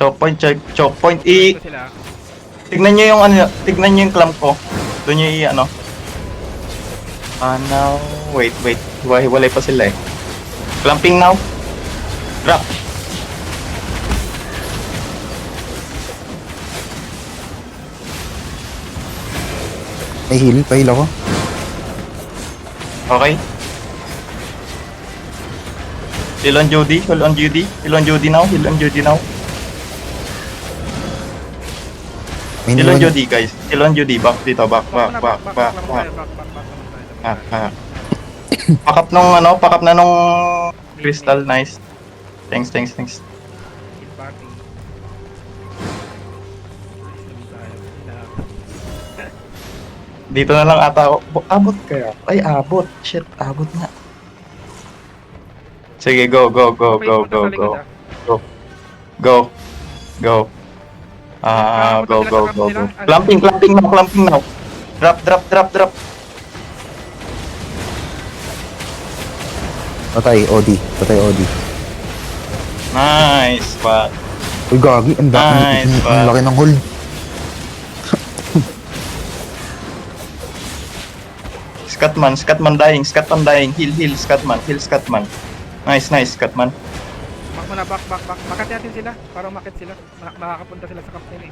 Choke point, choke point. Kukunin ko sila. Tignan nyo yung ano, tignan nyo yung clamp ko. Doon nyo ano. Now, wait. Hiwalay pa sila eh. Clamping now. Drop. May heal, pa-heal ako. Okay. Heal on Judy now. May Heal on niwan- Judy, guys. Heal on Judy. Back dito, back. Back lang tayo, back. Pakap nung ano, pakap na nung crystal, nice. Thanks. Hit party. Nice naman tayo. Dito na lang ata ako. Abot kaya? Ay, abot. Shit, abot nga. Sige, go. Okay, punta sa likod, ah. Go. Go. Clamping now. Drop. Patay, OD. Nice, but Uy, gagi. Ang Nice, ang laki ng hold. Scatman dying. Heal, Scatman. Nice, Scatman. Back mo na, back. Makati natin sila. Para umakit sila. Makakapunta sila sa captain eh.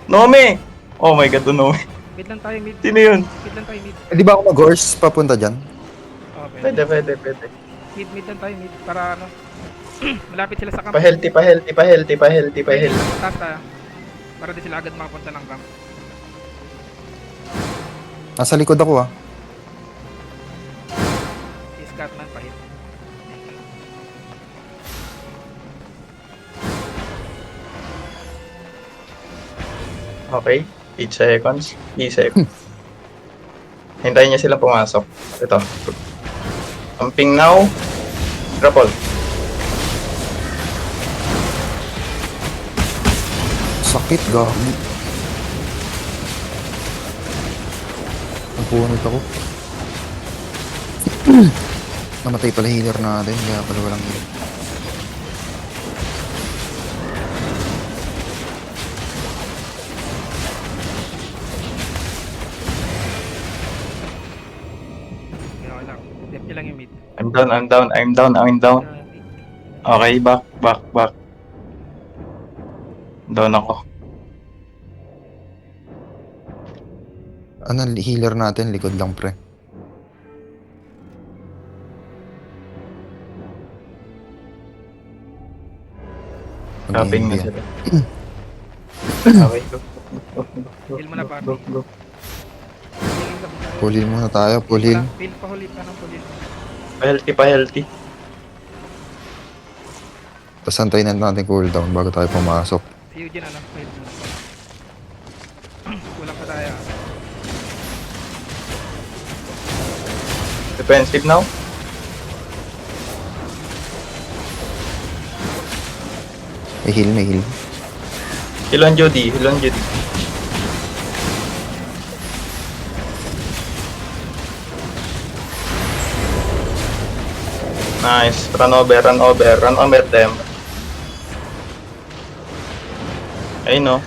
Nome! Oh my god, Nome. Mid lang tayo, mid. Sino yun? Mid lang tayo, mid. Di ba ako mag-horse papunta dyan? Oh, Pwede. Mid lang tayo, mid. Para ano. Malapit sila sa camp. Pa-healthy. Taas tayo. Para di sila agad makapunta ng camp. Nasa likod ako ah. Si Scatman pa hit. Okay, 8 seconds. Hintayin niya sila pumasok. Ito. Pumping now. Grapple. Sakit, gagi. Nagpunit ako. Namatay pala healer natin, kaya pala walang healer. Okay lang. Dep nyo lang yung mid. I'm down. Okay, back. Down ako. Ano, healer natin, likod lang pre. Tapping na Mag-EMP sila. Okay, go. Heal mo na, Barbie. Go. Pull heal muna tayo, pull heal. Pil pa huli pa ng pull. Pa-healthy. Tapos antayin na natin cooldown bago tayo pumasok. Si Eugene ano? Pil mo. Kulang pa tayo. Defensive now. May heal. Heal on Judy. Nice. Run over them. Ayun no.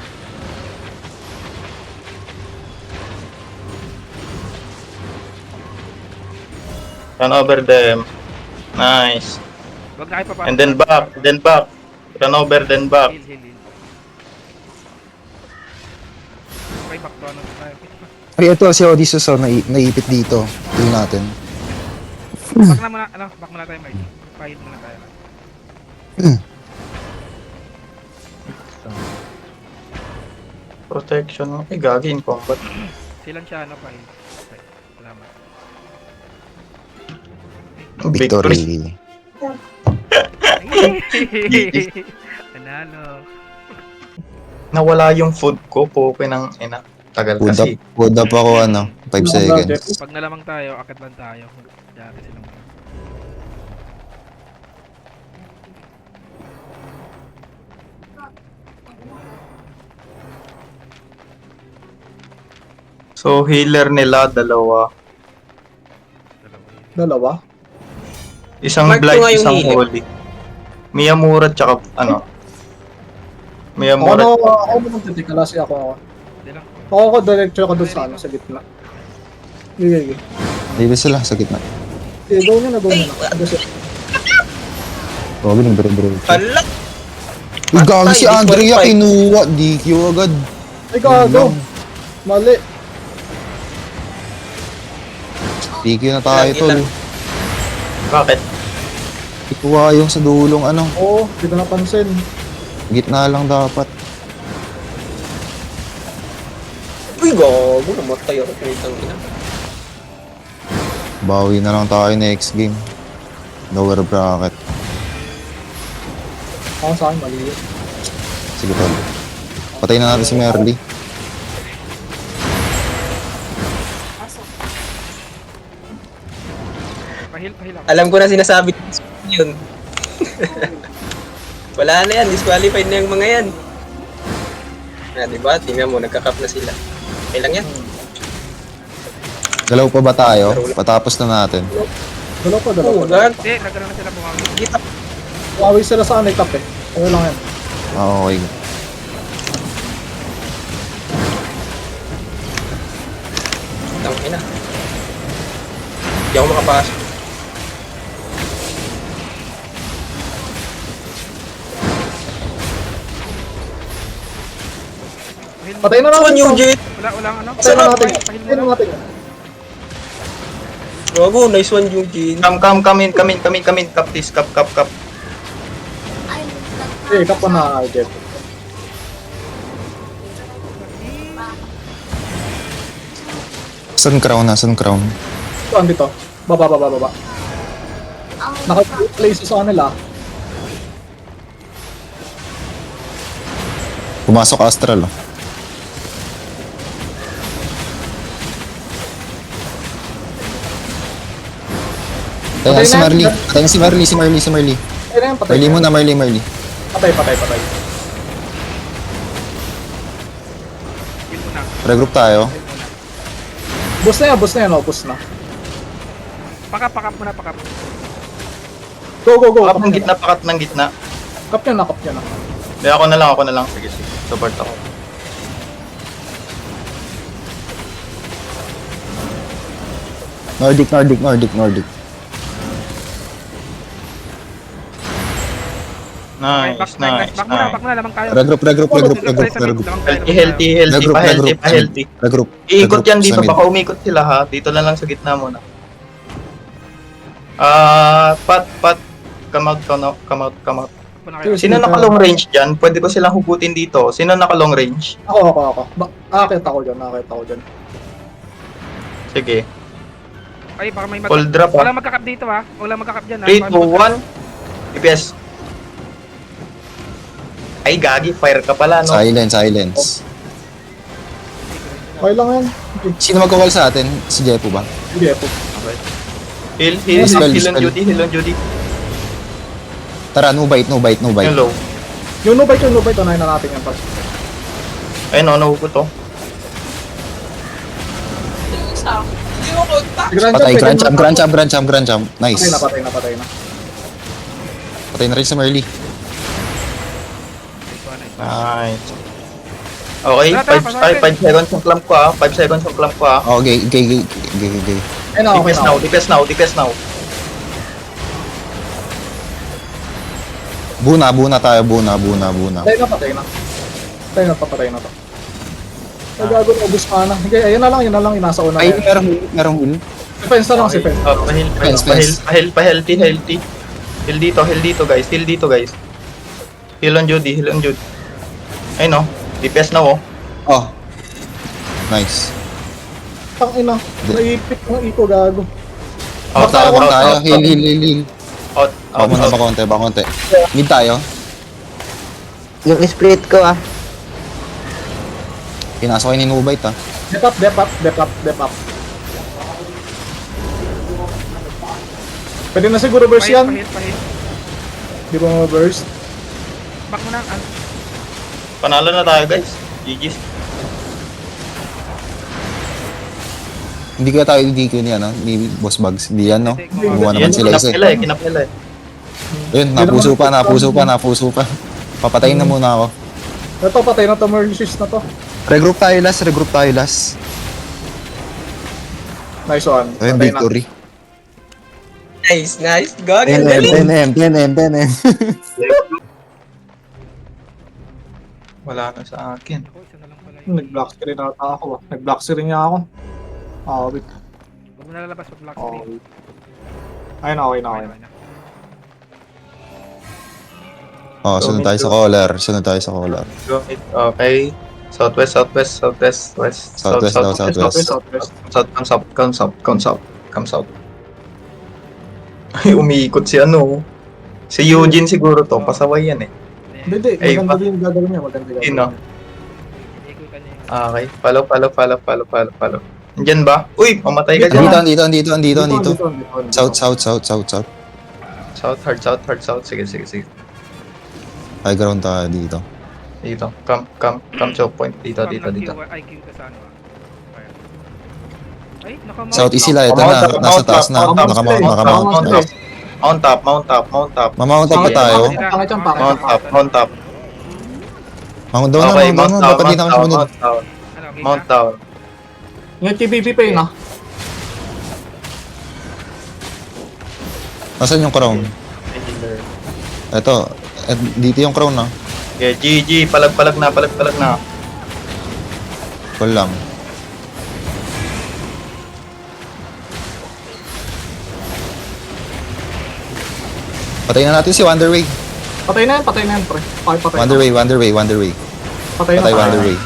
Run over them. Nice. Wag na kayo papasok. And then back. Run over, then back. Heal. Okay, back to ano tayo. Ay, ito si Odysseus oh, naipit dito. Heal natin. Back muna tayo, Mike. Pahit muna tayo. Protection. Ay, gagi in combat. Silan siya, ano, pahit. Okay, salamat. Victory. Panalo. Nawala yung food ko. Poke ng ina. Tagal kasi. Food up ako 5 seconds. Pag nalamang tayo, akit lang tayo. Dati silang So, healer nila, dalawa. Isang Mark ko blind, nga yung isang healer. holy. Miyamura tsaka ano. May Ako amurat. ako naman titikala si ako. Hindi lang. Ako diretso ako doon sa ano, sa gitna. Sige. Dito sila sa gitna. Sige, go nyo na, go nyo na. Ano siya? Grabe ng bro. Hala! Uy, gago si Patay, Andrea disqualified. kinuha. DQ agad. Ay, gago. Mali. DQ na tayo, tol. Ilan? Bakit? Ikuha yung sa dulong ano. Oo, hindi ko napansin. Gitna lang dapat. Uy, gago. Namatay ako. Pinitang ina. Bawi na lang tayo next game. Lower bracket. Ako sa akin, mali yun. Sige, tol. Patay na natin si Merly. Pahil ako. Alam ko na sinasabi ko yun. Wala na yan. Disqualified na yung mga yan. Diba? Tingnan mo. Nagka-cup na sila. Okay lang yan. Dalaw pa ba tayo? Patapos na natin. Dalaw pa. Oh, God. Hindi, nagkaroon na sila bumawi. Kita. Wawi sila sa anay tap eh. Ano lang yan. Ah, okay. Tang ina. Hindi ako makapasok. Pahil mo. Patay na Saan natin yung to. jet? Wala ano. Patay na natin. Pahil mo Patay na lang. natin. Gago. Nice one yung jet. Come in. Cup this, cup. Eh, kapa na, Jeff. Sun crown na, sun crown. Saan dito? Baba. Naka-place sa kanila. Pumasok Astral. Oh. Ayan, si Marley. Ayan, si Marley. Ay na yan, patay. Marley muna, Marley. Patay. Pahil mo na. Regroup tayo. Boost na yan, boost na. Pakap mo na. Go. Pakap ng gitna, pakap ng gitna. Kap nyo na. Hindi, ako na lang. Sige. Support ako. Nordic. Nice. Back mo na. Lamang tayo. Regroup. Healthy. Pa-healthy. Regroup. Iikot yan dito, Sa mid. baka umikot sila ha. Dito na lang sa gitna muna. Pat. Come out. Back mo na kayo. Sino naka-long range dyan? Pwede ko silang hugutin dito. Sino naka-long range? Ako. Nakakita ko dyan. Sige. Ay, baka may Full drop ha. Walang magkakap dito ha. Walang magkakap dyan ha. 3, 2, 1. DPS. Ay, gagi. Fire ka pala, no? Silence. Okay lang yan. Sino magkawal sa atin? Si Jepo ba? Hindi po. Heal Dispel. on Judy. Tara, no bite. Hello. Yung no bite, unahin na natin yan. Pas. Ayun, nahugot to. Patay, Grand Champ. Nice. Patay na. Patay na rin si Marley. Nice. Okay, Tara, 5 seconds yung clamp ko ah. 5 seconds yung clamp ko ah. Oh, gay. Ay na, okay na. DPS now. Buna tayo, buna. Patay na. Papatay na to. Ay, gago na, ubus ka na. Sige, ayun na lang, yung nasa una. Ay, yan. merong huli. Defense na lang, si Fen. Pa-healthy. Heal dito guys. Heal on Judy. Ayun no, DPS now oh. Oh. Nice. Tang ina, naipit ng iko, gago. Out tayo. Heal. Out. Ba konti. Mid tayo. Yung split ko ah. Pinasok ni Nubite ah. Dep up. Pwede na siguro burst yan. Pahil. Di ba ma-burst? Back mo na. Panalo na tayo guys. GG's. Hindi kaya tayo DQ ni Boss Bugs. Hindi yan, no? Gumawa naman Yan, sila isa. kinap nila eh. Ayun, napuso pa. Papatayin na muna ako. Ito, patay na to, Mercies na to. Regroup tayo last. Nice one. Ayun, Patay na. victory. Nice. Gagi, ang galing. 10M. Wala na sa akin. Ako, isa na lang pala yun. Nag-block screen ata ako ah. Nag-block screen niya ako. Wait. Huwag mo nalalabas pag black Oh, screen. wait. Ayun na, okay na. Okay na. Oh, sunod tayo sa caller. Okay. Southwest. Southwest daw, southwest. Come south. Ay, umiikot si ano. Si Eugene siguro to. Pasaway yan eh. Hindi. Ay, Maganda din yung gagawin niya. Maganda gagawin Sino? niya. Ikutan niya yung... Okay. Follow. Nandyan ba? Uy, mamatay ka dyan. Andito. South. Hard south. Sige. High ground tayo dito. Dito. Come choke point. Dito. Ay, Q ka sa ano ah. Fire. Ay, nakamount. South east sila, ito na. Nasa taas na. Nakamount. Mount top. Mamount up pa Sige. tayo. Pangit yan. Mount top. Mount down Okay, na. Dapat di na kami sumunod. Ano, okay Mount ka? down. Yung TBB pa yun ah. Nasaan yung crown? Ito. Dito yung crown na. Okay, GG. Palag na. Call lang. Patayin na natin si Wanderway. Patay na yan, pre. Patay na. Wanderway. Patay na. Patay Wanderway.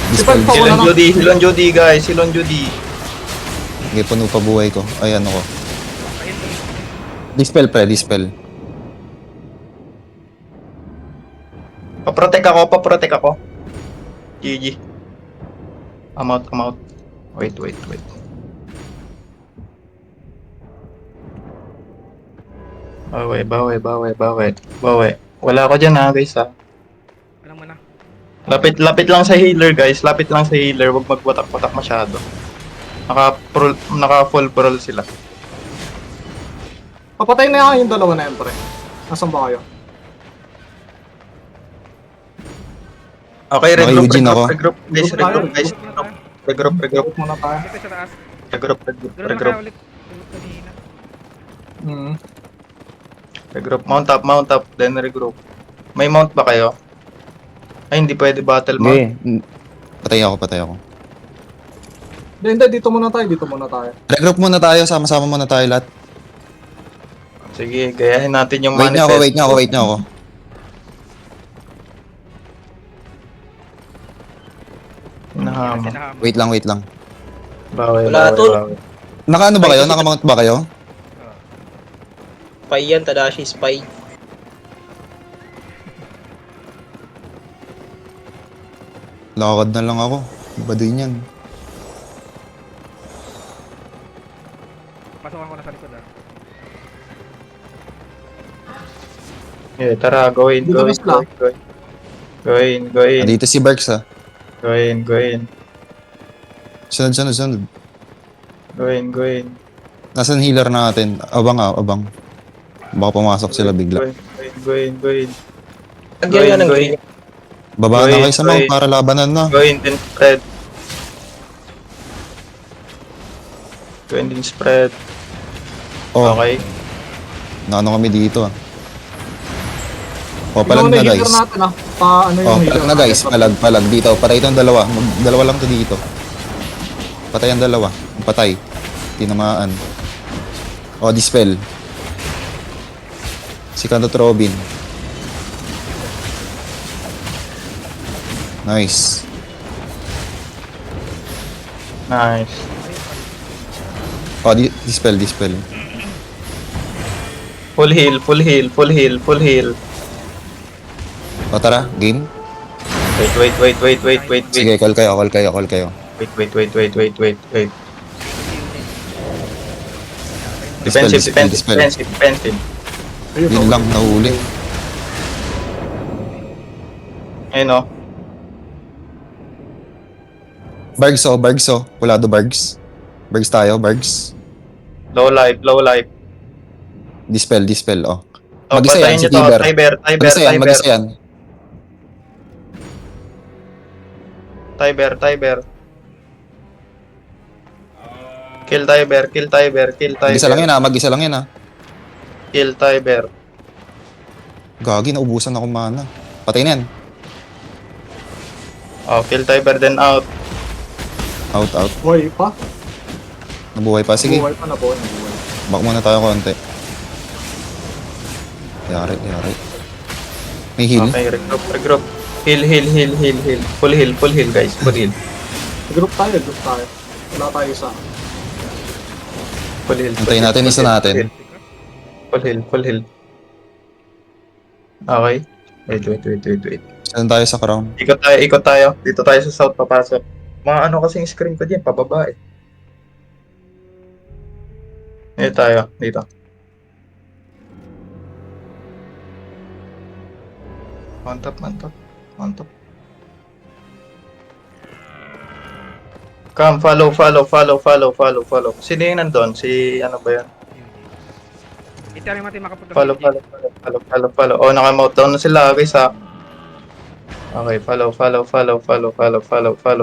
Dispel Dispel. pa wala na. Silon Judy, guys. Silon Judy. Sige, puno pa buhay ko. Ay, ano ko. Dispel, pre. Dispel. Paprotect ako. GG. I'm out. Wait. Bawi. Wala ako dyan ha, guys ha. Alam mo na. Lapit lang sa healer, guys. Huwag magwatak-watak masyado. Naka full pearl sila. Papatay na yung dalawa na yan, pre. Nasaan ba kayo? Okay, Okay, Eugene ako. regroup, guys. Regroup. Group muna tayo. Dito sa taas. Regroup. Gano'n na kaya ulit. Kanina. Regroup. Mount up, then regroup. May mount ba kayo? Ay, hindi pwede battle mount. Patay ako. Hindi, dito muna tayo. Regroup muna tayo. Sama-sama muna tayo lahat. Sige, gayahin natin yung Wait manifest. niyo ako. Nahama. Sinahama. Wait lang. Bawi. Wala, tol. Naka-ano ba kayo? Naka-mount ba kayo? Spy yan, Tadashi, spy. Lakad na lang ako. Ba din yan? Pasukan ko na sa likod ah. Tara, go in. Dito na sila. Go in. Dito si Barks ha. Go in. Sunod. Go in. Nasaan healer natin? Abang. Baka pumasok sila bigla. Go in. Lagyan nga ng green. Baba na Wait, kayo sa mount wait. para labanan na. Go in, then spread. Go in, then spread. Oh, Okay. naano kami dito ah. Oh, palag na guys. natin ah. Paano Oh, yung palag na guys. Palag dito. Patay itong dalawa. Dalawa lang to dito. Patay ang dalawa. Patay. Tinamaan. Oh, dispel. Si Kantot Robin. Nice. Oh, dispel. Full heal. O tara, game. Wait. Sige, call kayo. Wait. Dispel. Defensive. Yun lang, nahuli. Ayun o. Bargs. Wala do Bargs. Bargs tayo. Low life. Dispel, oh. Oh, Mag-isa yan, patayin si nyo to. Tiber. Tiber. Mag-isa yan. Tiber, Tiber. Kill Tiber, kill Tiber, kill Mag-isa lang Tiber. yan ha, mag-isa lang yan ha. Kill Tiber. Gagi, naubusan ako mana. Patay na yan. Oh, kill Tiber then out. Out, out. Buhay pa. Nabuhay pa. Sige, Buhay pa na buhay. Nabuhay. back muna tayo konti. Yari, yari. May heal. Okay, regroup, regroup. Heal, heal, heal, heal, heal. Full heal guys, full heal. Group tayo, group tayo. Wala tayo isa. Full heal. Antayin natin, isa natin. Full heal, full heal. Okay. Wait. Saan tayo sa crown? Ikot tayo. Dito tayo sa south papasok. Mga ano kasing screen ko dyan, pababa eh. Dito tayo, dito. On top. Come, follow. Sino yung nandun? Si ano ba yan? Itari natin makapunta sa Follow. Gigi. Oh, naka-mount down na sila guys ha. Okay, follow.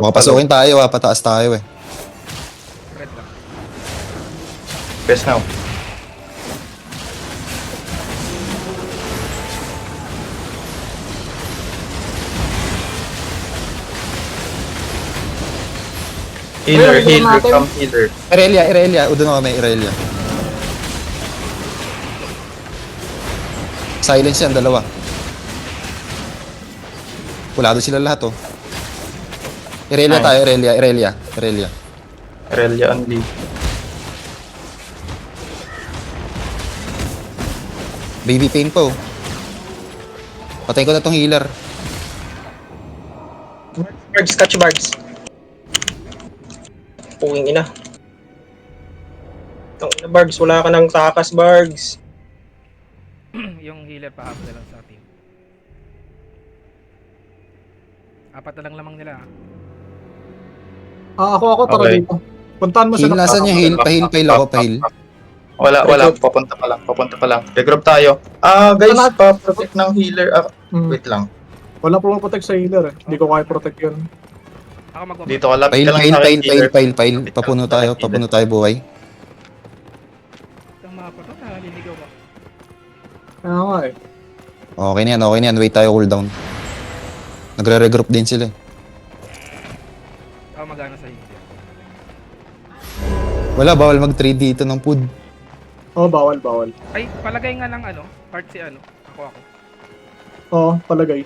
Baka pasukin tayo ha, pataas tayo eh. Red lang. Best now. Healer, come healer. Irelia. Udo na kami, Irelia. Silence yan, dalawa. Pulado sila lahat oh. Irelia Ay. tayo, Irelia. Aurelia only. Baby pain po. Patay ko na tong healer. Bargs, catch Bargs. Puwing ina. Bargs, wala ka ng takas, Bargs. Yung healer pahabol na lang sa team. Apat na lang lamang nila. Ako, tara Okay. dito. Puntahan mo Heal, siya. nasan yung heal? Pahil ako, pahil. Wala. Papunta pa lang. Regroup tayo. Guys, pa-protect ng healer. Wait lang. Wala po protect sa healer eh. Hindi ko kaya protect yun. Ako mag Dito ka, lapit ka lang sa akin, healer. Pahil. Papuno tayo, buhay. Itong mga pato, naliligaw ko. Kaya nga eh. Okay na yan. Wait tayo, cooldown. Nagre-regroup din sila eh. Ako magana sa healer. Wala, bawal mag-trade dito ng food. Oo, bawal. Ay, palagay nga ng part si Ako. Oo, palagay.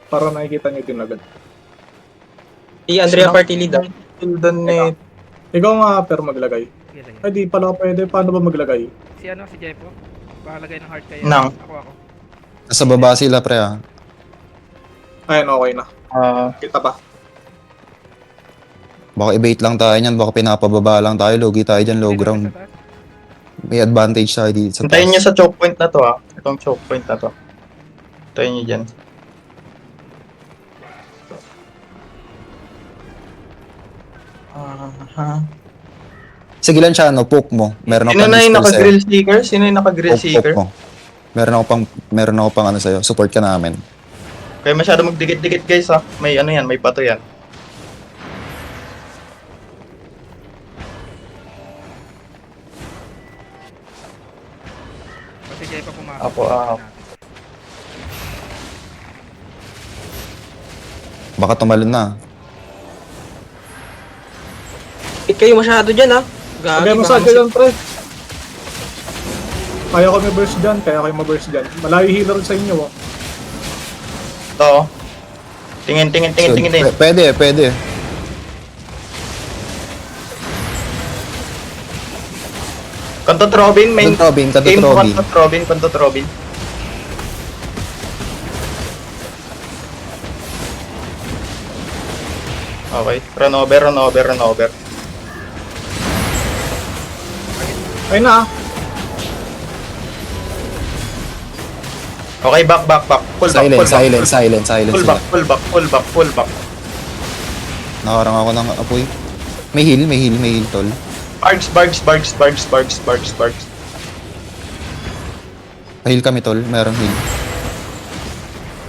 Para nakikita niyo din agad. Si Andrea Party lead ah. Doon eh. Ikaw nga, pero maglagay. Sige. Ay, di pala pwede. Paano ba maglagay? Si Jepo. Palagay ng heart kayo. Nang. Ako. Nasa baba sila, pre ah. Ayun, okay na. Kita pa. Baka i-bait lang tayo niyan, baka pinapababa lang tayo, logi tayo dyan, low ground. May advantage tayo dito sa Hintayin nyo taas. sa choke point na to Itong choke point na to. Hintayin nyo dyan. Sige lang siya, poke mo. Meron ako Sino pang na yung dispel sa'yo. naka-grill seeker? Sino yung naka-grill Poke seeker? mo. Meron ako pang ano sa'yo, support ka namin. Kaya masyado magdikit-dikit guys May ano yan, may bato yan. Si Jepo pumasok. Apo, Baka tumalon na. Hit kayo masyado dyan ah. Gagi, Lagay mo sa dyan, pre. Kaya ko may burst dyan. Malayo healer sa inyo, oh. Ito Tingin din. Pwede. Kantot Robin, main. Kantot Aim Robin. Kantot Robin. Okay, run over. Ayun na, Okay, back. Full Silence sila. Full back. Nakarang ako ng apoy. May heal, tol. Bargs. Pahil kami, tol. Meron heal.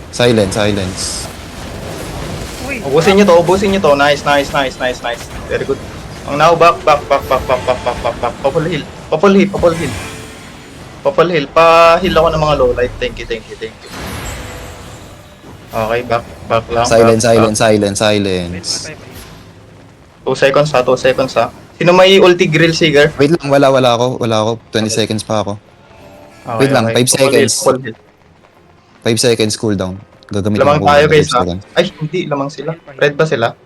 Silence. Uy! Ubusin nyo to. Nice. Very good. Ang now, back. Popol heal. Pa-heal ako ng mga low light. Thank you. Okay, back lang. Silence. Wait, Silence. patay pa yun. 2 seconds ha. Sino may ulti grill seeker? Wait lang, wala ako. 20 seconds pa ako. Okay, Wait lang, 5 seconds. Popol heal. 5 seconds cooldown. Gagamitin Lamang ko tayo ng guys 5 ha. seconds. Ay, hindi. Lamang sila. Red ba sila?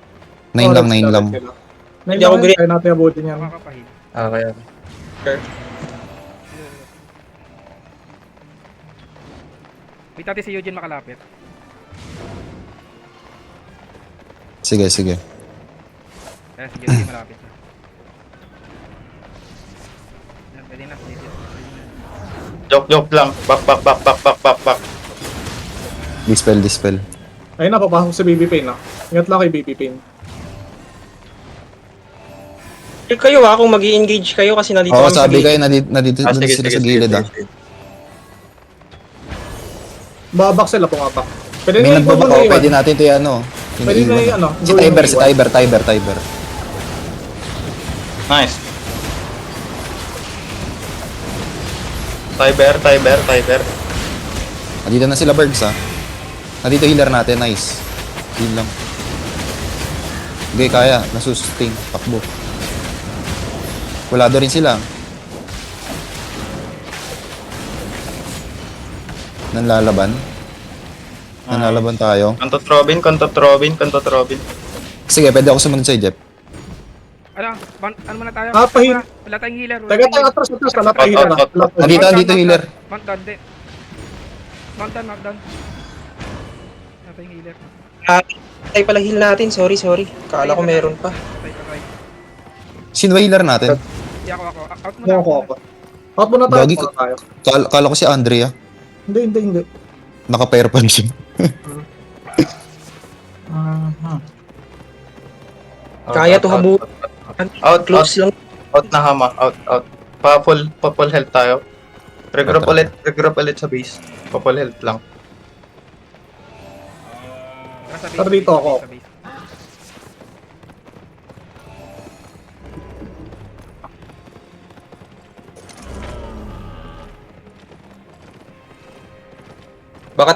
9 lang. 9 lang. Hindi ako green. Kaya natin abutin yan. Makakapahil. Okay. Wait natin si Eugene makalapit. Sige. Sige, malapit na. Yan, pwede na. Joke lang. Back. Dispel. Ayun na, papasok sa BB Pain na. Ingat lang kay BB Pain. Kayo kung mag-i-engage kayo kasi nandito Oo, kami sa sabi gilid. kayo, nandito sila sa gilid ah. Babak sila, pumabak. Pwede May na nagbabak ako, pwede natin ito yung ano. Pwede na yung ano. Si Tiber. Nice. Tiber. Nandito na sila birds ah. Nandito healer natin, nice. Heal lang. Okay, kaya. Nasustain. Takbo. Kulado rin sila. Nanlalaban tayo. Kantot Robin. Sige, pwede ako sumunod sa'yo, Jeff. Ano muna tayo? Pahil. Wala tayong healer. Teka tayo, atras. Wala tayo hila na. Nandito healer. Mount down, di. Mount down. Wala tayong healer. Patay pala heal natin. Sorry. Kala ko meron pa. Patay. Sino ba healer natin? Di ako. Out muna. Ako. Out muna tayo. Gagi ko. Kala ko si Andrea. Hindi. Naka-pair punch siya. Kaya to habu. Out. Close lang. Out na hama. Out. Pa-full health tayo. Regroup ulit sa base. Pa-full health lang. Tara dito ako. Baka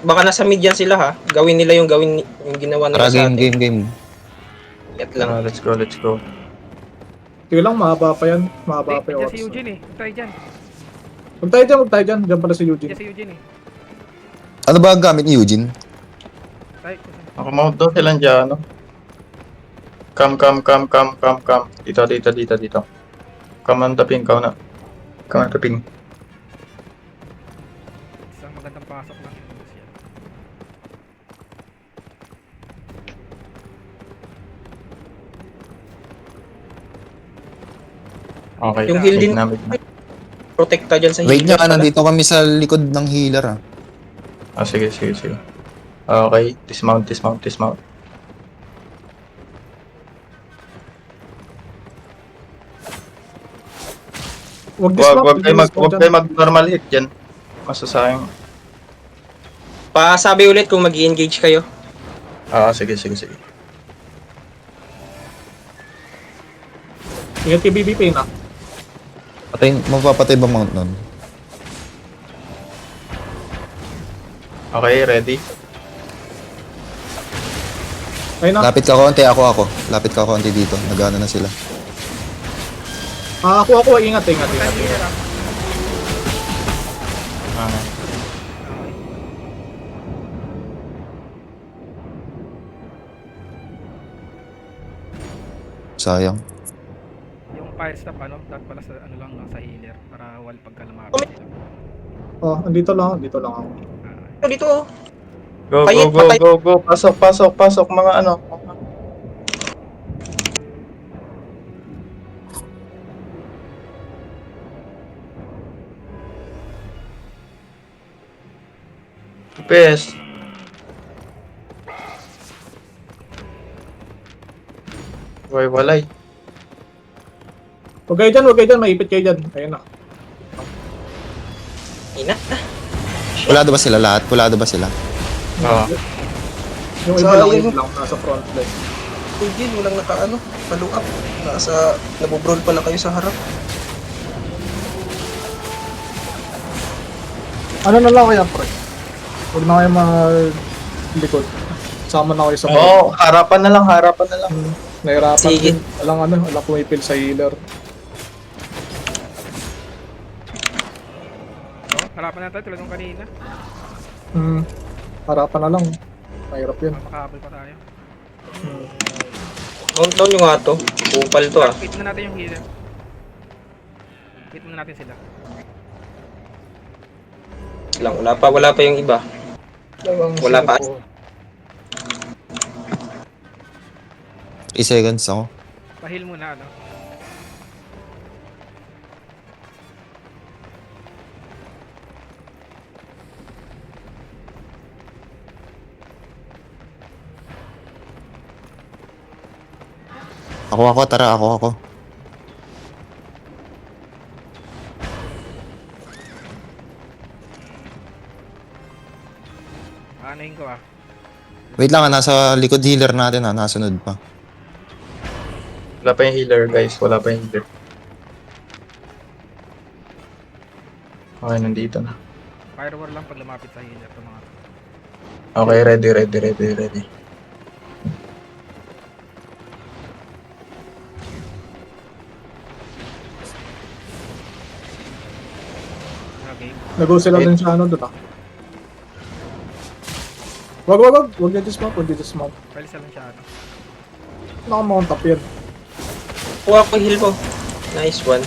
baka nasa mid yan sila ha. Gawin nila yung ginawa nila Tara, sa atin. game. Yat lang. Let's go. Sige lang, mahaba pa yan. Mahaba pa yung Diyan si oras. Eugene eh. Tayo dyan. Huwag tayo dyan. Diyan pala si Eugene. Diyan si Eugene eh. Ano ba ang gamit ni Eugene? Tayo. Nakamount daw silang dyan, no? Come. Dito. Come on, taping. Isang magandang pasok lang. Okay. Yung heal din. namin. Protekta dyan sa Wait healer. nga, nandito kami sa likod ng healer ah. Sige. Okay, dismount. Wag kayo mag-normal hit dyan. Masasayang. Pasabi ulit kung mag-i-engage kayo. Sige. Ingat kay BB Pain na. Mapapatay ba mount nun? Okay, ready? Ayun na. Lapit ka konti, ako. Lapit ka konti dito. Nagana na sila. Ako. Ingat. Tayo healer ah. Sayang. Yung fire stop dapat pala sa sa healer para wal pagka lumapit sila. Andito lang ako. Dito oh. Go. Pasok mga ano. Best. Walay. Huwag kayo dyan. Maipit kayo dyan. Ayun na. Ina. Kulado ba sila lahat? Oo. Yung iba lang, yun lang, nasa front line. Jin, walang nakaano, follow up. Nabubrol pala kayo sa harap. Ano na lang kaya, pre? Huwag na kayo mag-likod. Sama na kayo sa Oo, harapan na lang, harapan na lang. Nahirapan Sige. din. Walang pumipil sa healer. Oh, harapan natin tulad nung kanina. Harapan na lang. Mahirap yun. Makakapal pa tayo. Countdown nyo nga to. Kupal to ah. Hit na natin yung healer. Hit na natin sila. Wala pa yung iba. Wala pa. 3 seconds ako. Pahil muna, ano? Ako, tara, ako. Aanahin ko ah. Wait lang, nasa likod healer natin nasunod pa. Wala pa yung healer, guys. Wala pa yung healer. Okay, nandito na. Firewall lang pag lumapit sa healer to mga. Okay, ready. Okay. Nag-go sila din sa doon ah. Wag niyo dismount. Pwede sa lang siya, ano? Naka-mount up yan. Kuha ko heal mo. Nice one.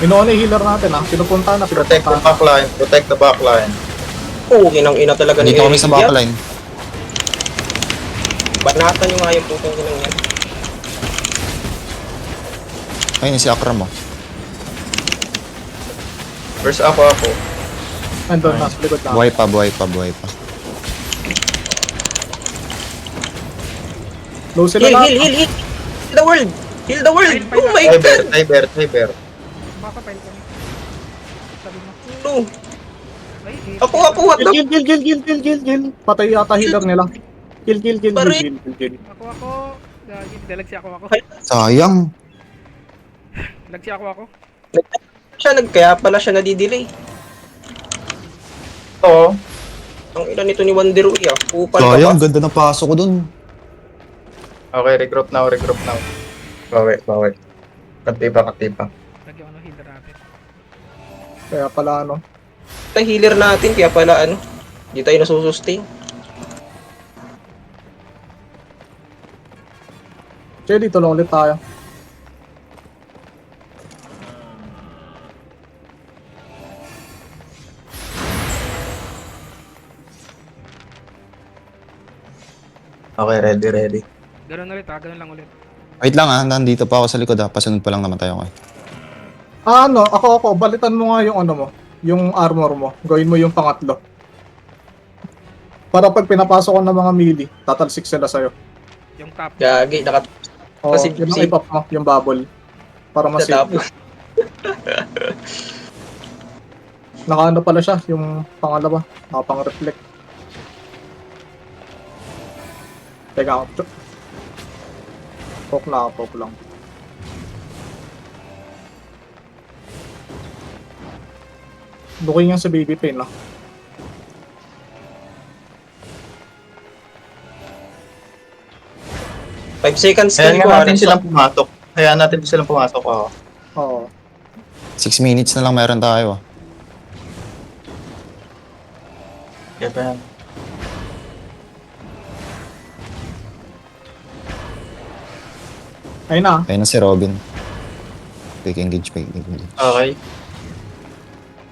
Inuuna yung healer natin ah. Pinupunta na. Protect the backline. Protect the backline. Inang ina talaga Dito kami sa Eric. backline. Banatan nyo nga yung putong inang yan. Ayun, si Akram mo. Where's ako? Andun na, sa likod na. Buhay pa. Low sila Heal, lahat. heal, heal, heal! Heal the world! Heal the world! Oh my god! Tiber. Baka pahil ko. Sabi mo. No! Ay, hit. Ako, what the... Kill. Patay yata healer nila. Kill. Ako. Gagi, dalagsi ako. Sayang. Dalagsi ako. Kaya pala siya nadidelay. Oo. Ang ina nito ni Wonder Uy ah. Kupal ka Sayang, ba? ganda ng pasok ko dun. Okay, regroup now. Bawi. Katipa. Lagyan ko ng healer natin. Kaya pala Ito yung healer natin, kaya pala di tayo nasusustain. Kaya dito lang ulit tayo. Okay, ready. Ganun ulit ah, ganun lang ulit. Wait lang nandito pa ako sa likod pasunod pa lang naman tayo eh. Ako, balitan mo nga yung mo, yung armor mo. Gawin mo yung pangatlo. Para pag pinapasok ko ng mga melee, tatalsik sila sa'yo. Yung top. Gagi, O, Kasi yun ang si- ipap mo, yung bubble. Para mas Tatapos. Nakaano pala siya, yung pangalawa. Nakapang-reflect. Teka ako. Poke lang. Booking yan sa baby pain, no? Five seconds Hayaan kill ko. nga natin silang pumasok. Hayaan natin silang pumasok. Oo. 6 minutes na lang meron tayo Kaya pa yan. Ayun na. Ayun na si Robin. Quick engage. Okay.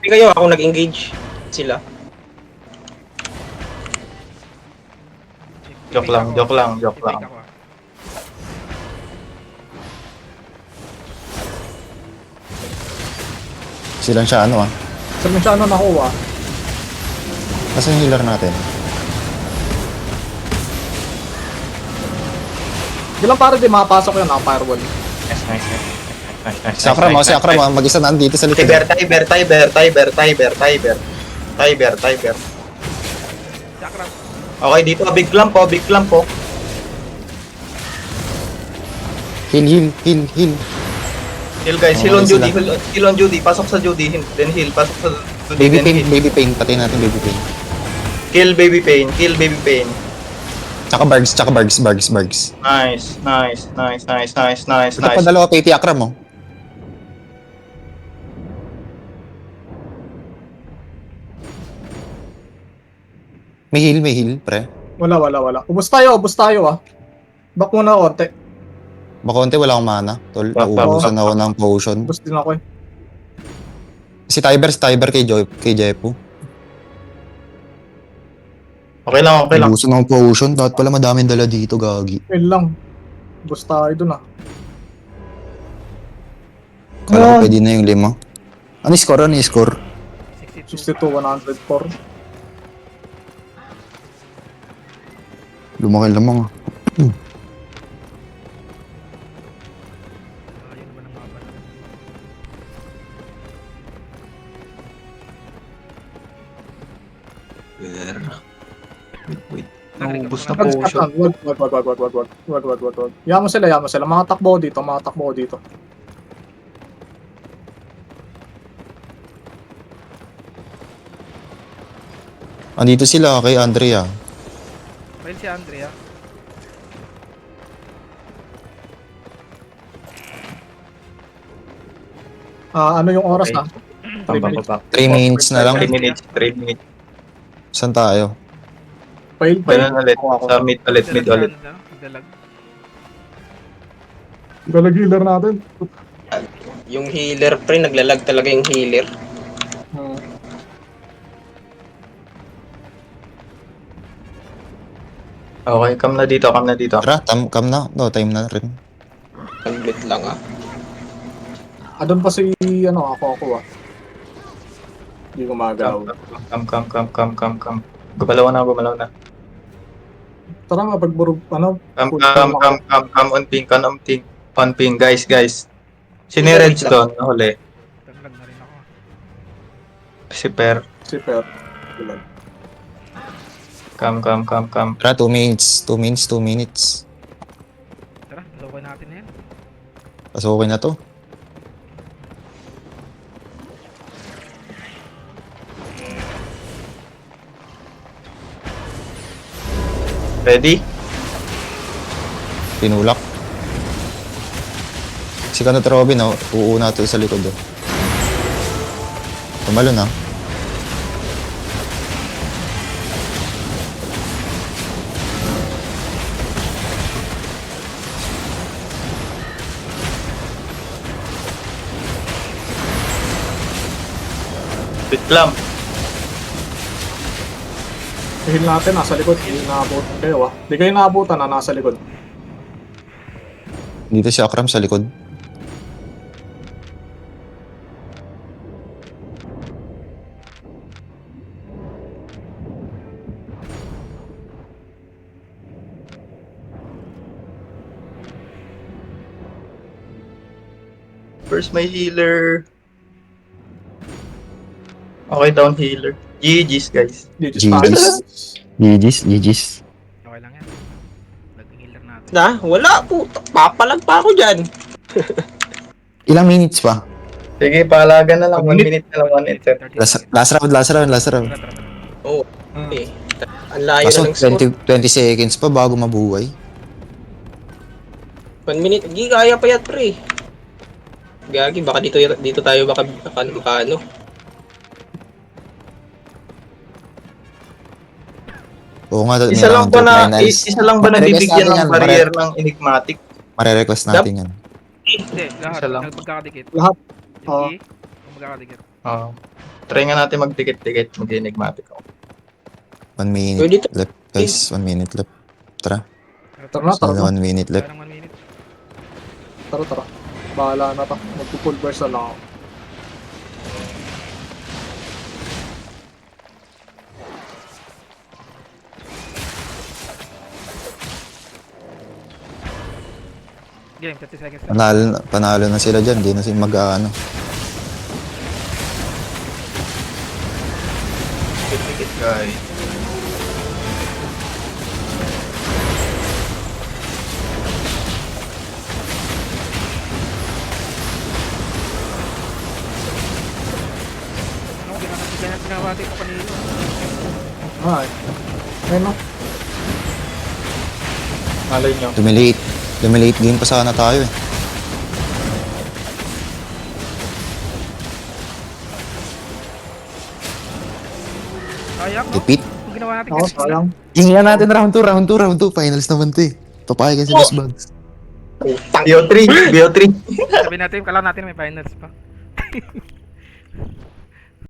Hindi kayo ako nag-engage. Sila. Joke lang. Fake ako, ah. Silang siya Saan mo siya nakuha? Kasi yung healer natin. Di lang para di makapasok yun, naka-firewall. Nice. Si Akram mag-isa na andito sa likod. Tiber. Tiber. Chakra. Okay, dito, big clamp po. Heal. Heal guys, heal on Okay, Judy, sila. heal on Judy, pasok sa Judy, then heal, pasok sa Judy, then heal. Baby pain. Patayin natin baby pain. Kill baby pain. Tsaka bargs. Nice. Ito pa dalawa PT Akram mo. May heal, pre. Wala. Ubus tayo ah. Back muna konti. Bakonte, wala akong mana. Tol, Back. nauubusan ako ng potion. Ubus din ako eh. Si Tiber kay Jepo. Okay lang. Nauubusan ng potion. Dapat pala madaming dala dito, gagi. Wait lang. Ubus tayo dun ah. Kala ko pwede na yung 5. Ano yung score? 62. 62, 104. Lumaki lamang. Ayun naman ang mapa. Wait. Naubos na Nag-recap potion. Wag. Yaman sila. Mga takbo ko dito. Andito sila kay Andrea. Ayun si Andrea. Ano yung oras Okay. na? 3 minutes. 3 minutes na lang. 3 minutes. Saan tayo? Fail. Ganun ulit. Sa mid ulit. Dalag. Galag healer natin. Yung healer, pre, naglalag talaga yung healer. Okay, come na dito. Tara, come na. No, time na rin. Naglit lang ah. Doon pa si ako ah. Hindi ko magalaw. Come. Gumalaw na. Tara nga, pagburog, Come on ping, guys. Siniredge doon, huli. Dalag na rin ako. Si Per. si Per. Galag. Come. Tara, 2 minutes. 2 minutes. Tara, loko natin na yan. Pasukin na to. Ready? Tinulak. Si Kanot Robin, oh. Uuna to sa likod, oh. Tumalo na. Wait lang. Heal natin, nasa likod. Hindi naabutan kayo ah. Hindi kayo naabutan na nasa likod. Dito si Akram sa likod. Where's my healer? Okay, down healer. GG's, guys. GG's. Okay lang yan. Nag-healer natin. Wala po. Papalag pa ako dyan. Ilang minutes pa? Sige, paalaga na lang. 1 minute na lang, 1 minute. 30 Last round. Tara. Oo. Okay. Ang layo Kaso na ng score. 20 seconds pa bago mabuhay. 1 minute. Hindi kaya pa yan, pre. Gagi, baka dito tayo baka ano. Oo nga, Isa lang ba finals. nabibigyan natin yan, ng barrier ng enigmatic? Mare-request natin yan. Hindi, lahat. Isa lang. Magkakadikit. Lahat. Yung Oo. E, magkakadikit. Try nga natin mag-ticket, mag-enigmatic ako. 1 minute Pwede to. left, guys. 1 minute left. Tara. Tara na. 1 minute left. Parang 1 minute. Tara. Bahala na to. Magpo-full burst na lang ako. Game, 30 seconds na. Panalo na sila dyan. Di na sila mag-ano. guys. Ano, ginawati ko kanina. Ay. Ayun no. Malay nyo. Dumilate game pa sana tayo eh. Sayang, no? Repeat. Kung ginawa natin Ako, kasi. sayang. Tingnan natin round 2. Finals naman to eh. Papaya kasi Boss Bugs. BO3. Sabi natin, kala natin may finals pa.